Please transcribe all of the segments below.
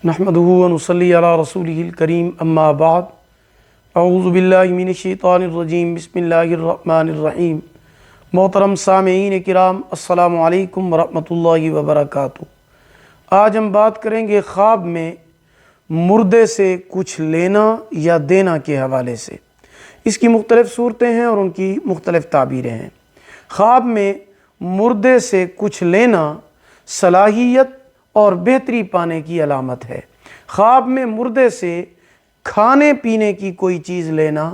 نحمدہ و نصلی علی رسولہ الکریم اما بعد اعوذ باللہ من الشیطان الرجیم بسم اللہ الرحمن الرحیم۔ محترم سامعین کرام، السلام علیکم ورحمۃ اللہ وبرکاتہ۔ آج ہم بات کریں گے خواب میں مردے سے کچھ لینا یا دینا کے حوالے سے۔ اس کی مختلف صورتیں ہیں اور ان کی مختلف تعبیریں ہیں۔ خواب میں مردے سے کچھ لینا صلاحیت اور بہتری پانے کی علامت ہے۔ خواب میں مردے سے کھانے پینے کی کوئی چیز لینا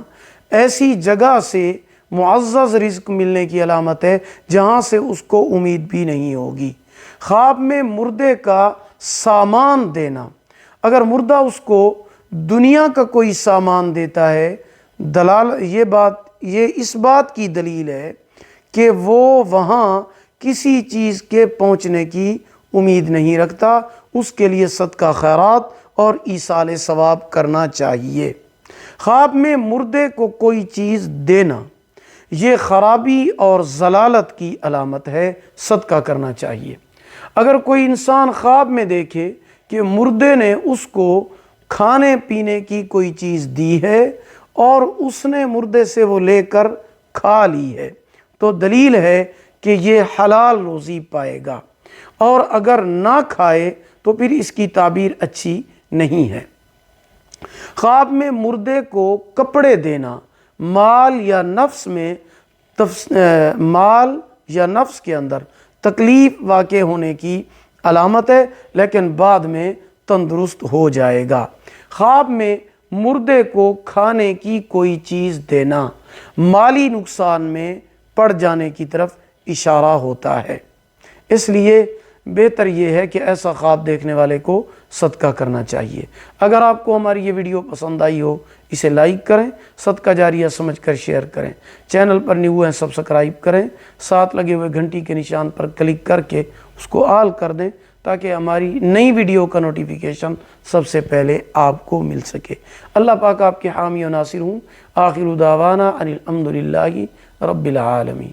ایسی جگہ سے معزز رزق ملنے کی علامت ہے جہاں سے اس کو امید بھی نہیں ہوگی۔ خواب میں مردے کا سامان دینا، اگر مردہ اس کو دنیا کا کوئی سامان دیتا ہے، یہ اس بات کی دلیل ہے کہ وہ وہاں کسی چیز کے پہنچنے کی امید نہیں رکھتا، اس کے لیے صدقہ خیرات اور ایصال ثواب کرنا چاہیے۔ خواب میں مردے کو کوئی چیز دینا یہ خرابی اور ضلالت کی علامت ہے، صدقہ کرنا چاہیے۔ اگر کوئی انسان خواب میں دیکھے کہ مردے نے اس کو کھانے پینے کی کوئی چیز دی ہے اور اس نے مردے سے وہ لے کر کھا لی ہے تو دلیل ہے کہ یہ حلال روزی پائے گا، اور اگر نہ کھائے تو پھر اس کی تعبیر اچھی نہیں ہے۔ خواب میں مردے کو کپڑے دینا مال یا نفس کے اندر تکلیف واقع ہونے کی علامت ہے، لیکن بعد میں تندرست ہو جائے گا۔ خواب میں مردے کو کھانے کی کوئی چیز دینا مالی نقصان میں پڑ جانے کی طرف اشارہ ہوتا ہے، اس لیے بہتر یہ ہے کہ ایسا خواب دیکھنے والے کو صدقہ کرنا چاہیے۔ اگر آپ کو ہماری یہ ویڈیو پسند آئی ہو اسے لائک کریں، صدقہ جاریہ سمجھ کر شیئر کریں، چینل پر نیو ہیں سبسکرائب کریں، ساتھ لگے ہوئے گھنٹی کے نشان پر کلک کر کے اس کو آل کر دیں تاکہ ہماری نئی ویڈیو کا نوٹیفیکیشن سب سے پہلے آپ کو مل سکے۔ اللہ پاک آپ کے حامی و ناصر ہوں۔ آخر دعوانا ان الحمد للہ رب العالمین۔